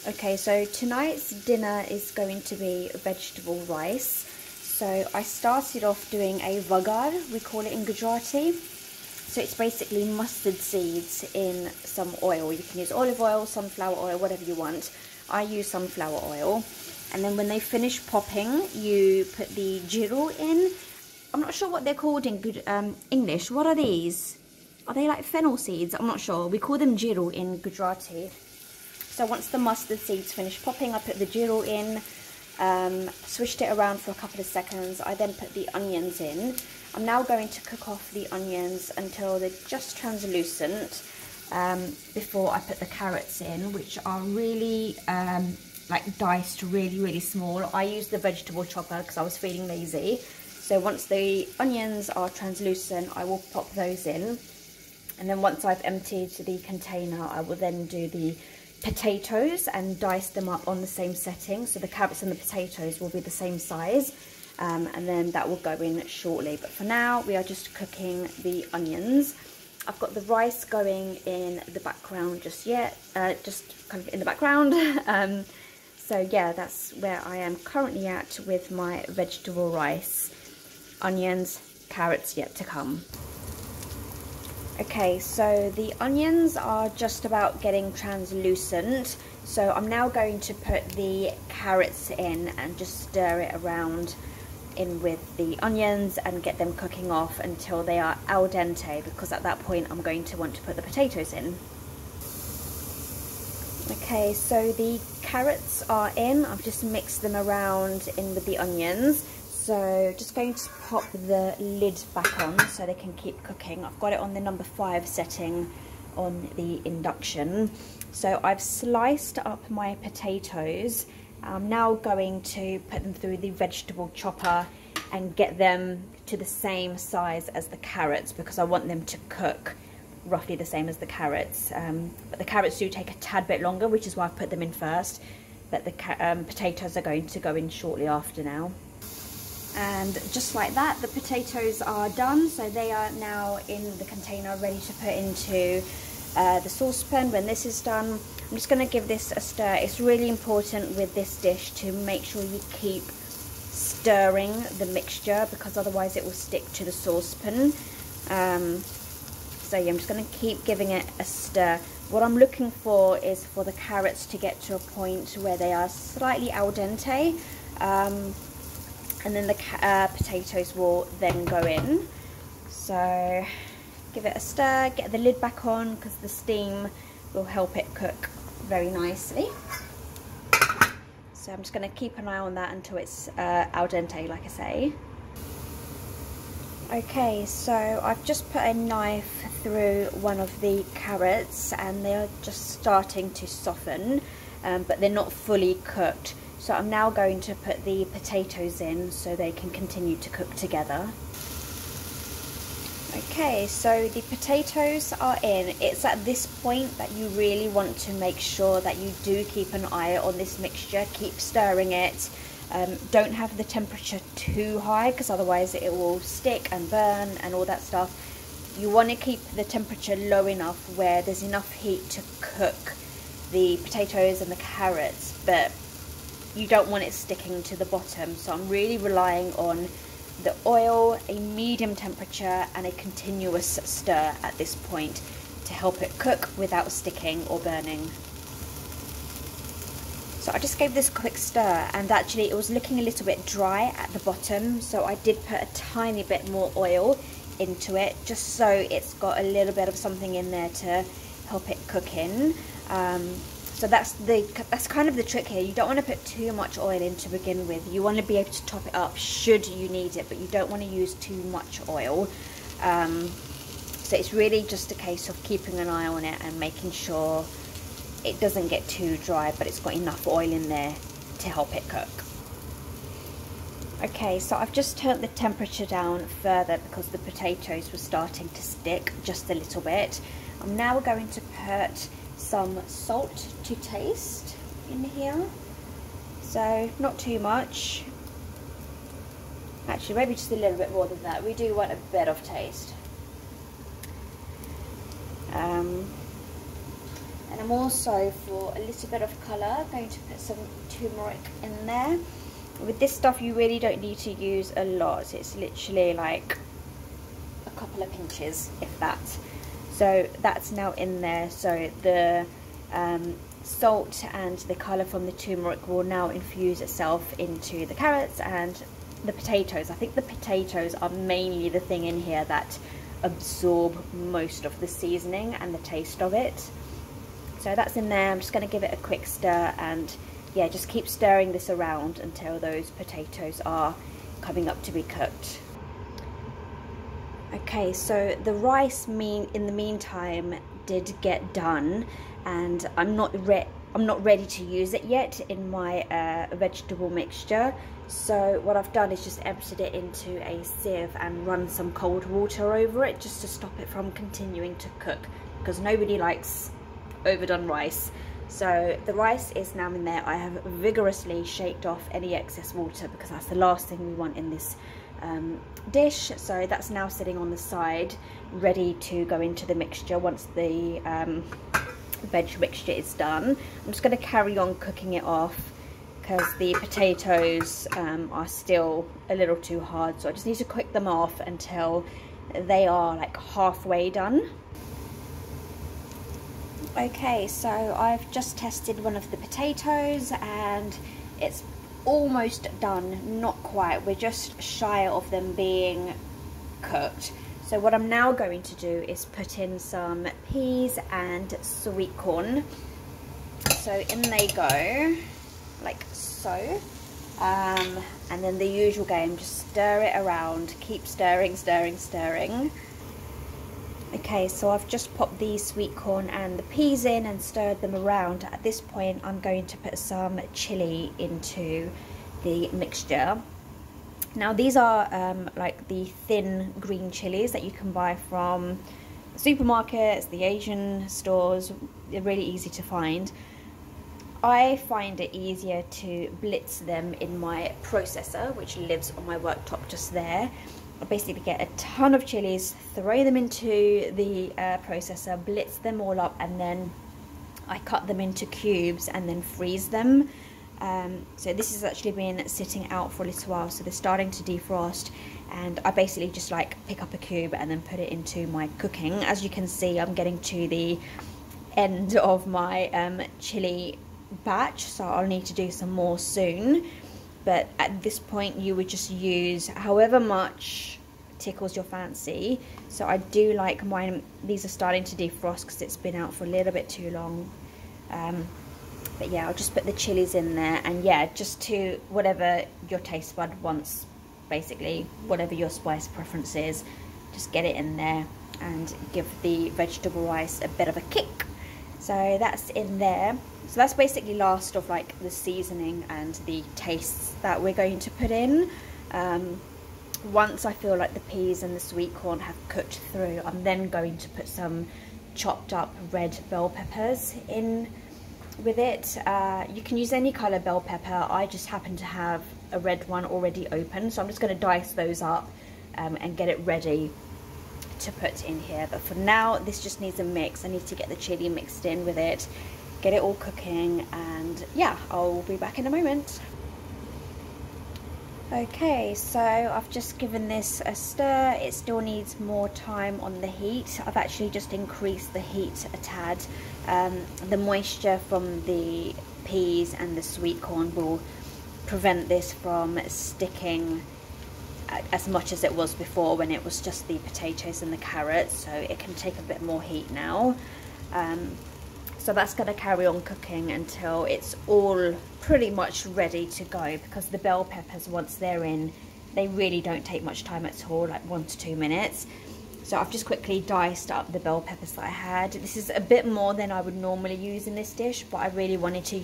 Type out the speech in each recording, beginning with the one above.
Okay, so tonight's dinner is going to be vegetable rice. So I started off doing a vagar, we call it in Gujarati. So it's basically mustard seeds in some oil. You can use olive oil, sunflower oil, whatever you want. I use sunflower oil. And then when they finish popping, you put the jiru in. I'm not sure what they're called in good English. What are these? Are they like fennel seeds? I'm not sure. We call them jiru in Gujarati. So once the mustard seeds finish popping, I put the jiru in, swished it around for a couple of seconds. I then put the onions in. I'm now going to cook off the onions until they're just translucent before I put the carrots in, which are really like diced really small. I use the vegetable chopper because I was feeling lazy. So once the onions are translucent, I will pop those in. And then once I've emptied the container, I will then do the potatoes and dice them up on the same setting. So the carrots and the potatoes will be the same size. And then that will go in shortly. But for now, we are just cooking the onions. I've got the rice going in the background just kind of in the background. So yeah, that's where I am currently at with my vegetable rice. Onions, carrots yet to come. Okay, so the onions are just about getting translucent. So I'm now going to put the carrots in and just stir it around in with the onions and get them cooking off until they are al dente, because at that point I'm going to want to put the potatoes in. Okay, so the carrots are in. I've just mixed them around in with the onions. So just going to pop the lid back on so they can keep cooking. I've got it on the number 5 setting on the induction. So I've sliced up my potatoes. I'm now going to put them through the vegetable chopper and get them to the same size as the carrots, because I want them to cook roughly the same as the carrots. But the carrots do take a tad bit longer, which is why I've put them in first. But the potatoes are going to go in shortly after now. And just like that, the potatoes are done. So they are now in the container ready to put into the saucepan. When this is done, I'm just going to give this a stir. It's really important with this dish to make sure you keep stirring the mixture, because otherwise it will stick to the saucepan. So yeah, I'm just going to keep giving it a stir. What I'm looking for is for the carrots to get to a point where they are slightly al dente, and then the potatoes will then go in. So give it a stir, get the lid back on, because the steam will help it cook very nicely. So I'm just going to keep an eye on that until it's al dente, like I say. Okay, so I've just put a knife through one of the carrots and they're just starting to soften, but they're not fully cooked. So I'm now going to put the potatoes in so they can continue to cook together. Okay, so the potatoes are in. It's at this point that you really want to make sure that you do keep an eye on this mixture. Keep stirring it. Don't have the temperature too high, because otherwise it will stick and burn and all that stuff. You want to keep the temperature low enough where there's enough heat to cook the potatoes and the carrots, but you don't want it sticking to the bottom. So I'm really relying on the oil, a medium temperature and a continuous stir at this point to help it cook without sticking or burning. So I just gave this a quick stir, and actually it was looking a little bit dry at the bottom, so I did put a tiny bit more oil into it just so it's got a little bit of something in there to help it cook in. So that's kind of the trick here. You don't want to put too much oil in to begin with. You want to be able to top it up should you need it, but you don't want to use too much oil. So it's really just a case of keeping an eye on it and making sure it doesn't get too dry, but it's got enough oil in there to help it cook. Okay, so I've just turned the temperature down further because the potatoes were starting to stick just a little bit. I'm now going to put some salt to taste in here. So not too much. Actually, maybe just a little bit more than that. We do want a bit of taste. And I'm also, for a little bit of colour, going to put some turmeric in there. With this stuff you really don't need to use a lot. It's literally like a couple of pinches, if that. So that's now in there. So the salt and the colour from the turmeric will now infuse itself into the carrots and the potatoes. I think the potatoes are mainly the thing in here that absorb most of the seasoning and the taste of it. So that's in there. I'm just going to give it a quick stir, and yeah, just keep stirring this around until those potatoes are coming up to be cooked. Okay, so the rice in the meantime did get done, and I'm not ready to use it yet in my vegetable mixture. So what I've done is just emptied it into a sieve and run some cold water over it, just to stop it from continuing to cook, because nobody likes overdone rice. So the rice is now in there. I have vigorously shaked off any excess water, because that's the last thing we want in this dish. So that's now sitting on the side, ready to go into the mixture once the veg mixture is done. I'm just going to carry on cooking it off, because the potatoes are still a little too hard, so I just need to cook them off until they are like halfway done. Okay, so I've just tested one of the potatoes and it's almost done, not quite. We're just shy of them being cooked. So what I'm now going to do is put in some peas and sweet corn. So in they go, like so. And then the usual game, just stir it around, keep stirring, stirring, stirring. Okay, so I've just popped the sweet corn and the peas in and stirred them around. At this point, I'm going to put some chili into the mixture. Now these are like the thin green chilies that you can buy from supermarkets, the Asian stores. They're really easy to find. I find it easier to blitz them in my processor, which lives on my worktop just there. I basically get a ton of chilies, throw them into the processor, blitz them all up, and then I cut them into cubes and then freeze them. So this has actually been sitting out for a little while, so they're starting to defrost, and I basically just like pick up a cube and then put it into my cooking. As you can see, I'm getting to the end of my chili batch, so I'll need to do some more soon. But at this point you would just use however much tickles your fancy. So I do like mine, these are starting to defrost because it's been out for a little bit too long. But yeah, I'll just put the chilies in there, and yeah, just to whatever your taste bud wants, basically whatever your spice preference is, just get it in there and give the vegetable rice a bit of a kick. So that's in there. So that's basically last of like the seasoning and the tastes that we're going to put in. Once I feel like the peas and the sweet corn have cooked through, I'm then going to put some chopped up red bell peppers in with it. You can use any colour bell pepper. I just happen to have a red one already open, so I'm just going to dice those up and get it ready to put in here. But for now, this just needs a mix. I need to get the chili mixed in with it, get it all cooking, and yeah, I'll be back in a moment. Okay, so I've just given this a stir. It still needs more time on the heat. I've actually just increased the heat a tad. The moisture from the peas and the sweet corn will prevent this from sticking as much as it was before when it was just the potatoes and the carrots, so it can take a bit more heat now. So that's going to carry on cooking until it's all pretty much ready to go, because the bell peppers, once they're in, they really don't take much time at all, like 1 to 2 minutes. So I've just quickly diced up the bell peppers that I had. This is a bit more than I would normally use in this dish, but I really wanted to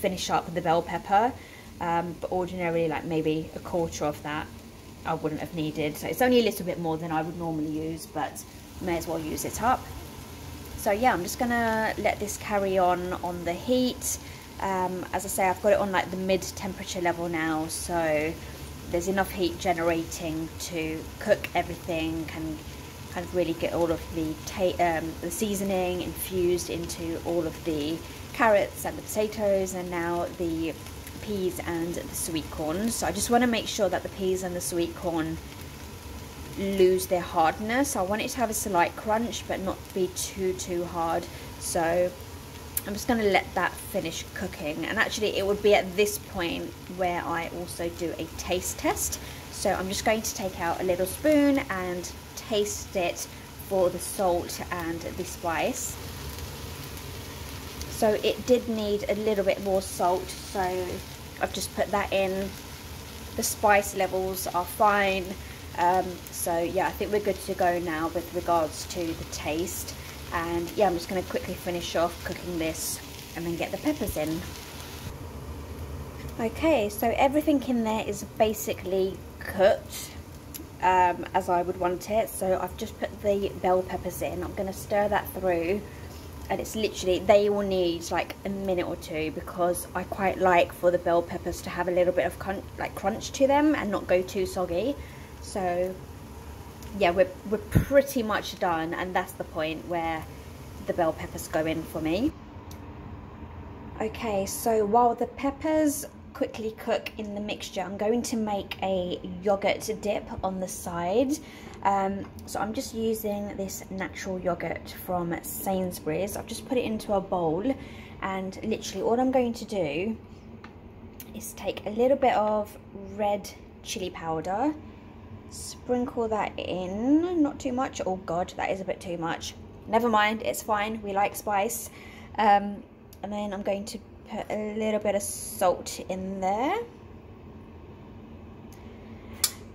finish up the bell pepper. But ordinarily, like maybe a quarter of that I wouldn't have needed. So it's only a little bit more than I would normally use, but may as well use it up. So yeah, I'm just gonna let this carry on the heat. As I say, I've got it on like the mid temperature level now, so there's enough heat generating to cook everything and kind of really get all of the seasoning infused into all of the carrots and the potatoes, and now the peas and the sweet corn. So I just want to make sure that the peas and the sweet corn lose their hardness. I want it to have a slight crunch but not be too hard. So I'm just going to let that finish cooking, and actually it would be at this point where I also do a taste test. So I'm just going to take out a little spoon and taste it for the salt and the spice. So it did need a little bit more salt, so I've just put that in. The spice levels are fine. So yeah, I think we're good to go now with regards to the taste. And yeah, I'm just going to quickly finish off cooking this and then get the peppers in. Okay, so everything in there is basically cooked as I would want it. So I've just put the bell peppers in. I'm going to stir that through, and it's literally, they will need like a minute or two, because I quite like for the bell peppers to have a little bit of crunch to them and not go too soggy. So yeah, we're pretty much done, and that's the point where the bell peppers go in for me. Okay, so while the peppers quickly cook in the mixture, I'm going to make a yogurt dip on the side. So I'm just using this natural yogurt from Sainsbury's. I've just put it into a bowl, and literally all I'm going to do is take a little bit of red chili powder, sprinkle that in, not too much. Oh god, that is a bit too much. Never mind, it's fine, we like spice. And then I'm going to put a little bit of salt in there.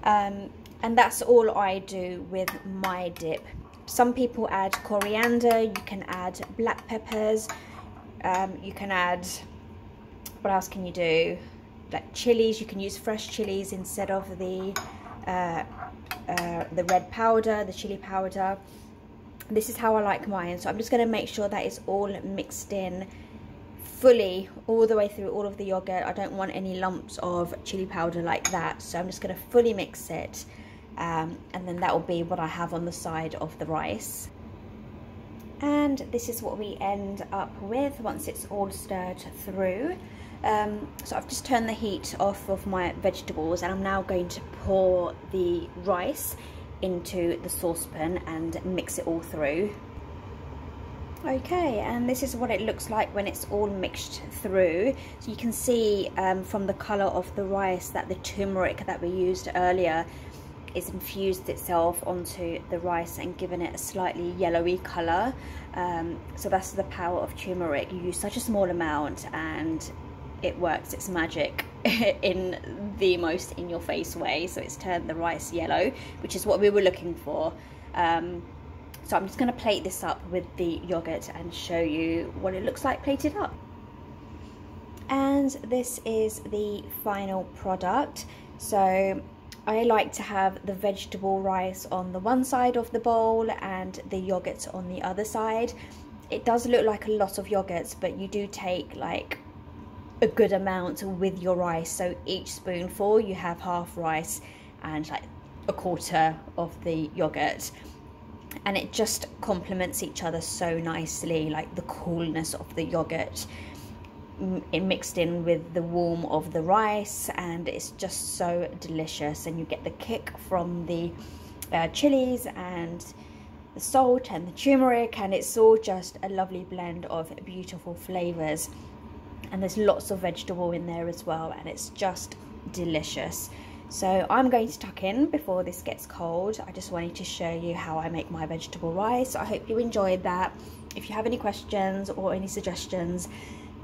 And that's all I do with my dip. Some people add coriander, you can add black peppers, you can add, what else can you do? Like chilies, you can use fresh chilies instead of the red powder, the chili powder. This is how I like mine, so I'm just going to make sure that it's all mixed in fully all the way through all of the yogurt. I don't want any lumps of chili powder like that, so I'm just going to fully mix it, and then that will be what I have on the side of the rice. And this is what we end up with once it's all stirred through. So I've just turned the heat off of my vegetables, and I'm now going to pour the rice into the saucepan and mix it all through. Okay, and this is what it looks like when it's all mixed through. So you can see from the colour of the rice that the turmeric that we used earlier is infused itself onto the rice and given it a slightly yellowy colour. So that's the power of turmeric. You use such a small amount and it works its magic in the most in-your-face way. So it's turned the rice yellow, which is what we were looking for. So I'm just going to plate this up with the yogurt and show you what it looks like plated up. And this is the final product. So I like to have the vegetable rice on the one side of the bowl and the yogurt on the other side. It does look like a lot of yogurts, but you do take like a good amount with your rice. So each spoonful you have half rice and like a quarter of the yogurt, and it just complements each other so nicely, like the coolness of the yogurt mixed in with the warmth of the rice, and it's just so delicious. And you get the kick from the chilies and the salt and the turmeric, and it's all just a lovely blend of beautiful flavors. And there's lots of vegetable in there as well, and it's just delicious. So I'm going to tuck in before this gets cold. I just wanted to show you how I make my vegetable rice. I hope you enjoyed that. If you have any questions or any suggestions,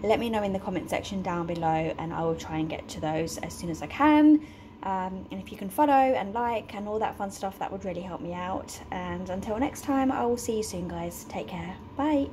let me know in the comment section down below, and I will try and get to those as soon as I can. And if you can follow and like and all that fun stuff, that would really help me out. And until next time, I will see you soon, guys. Take care. Bye.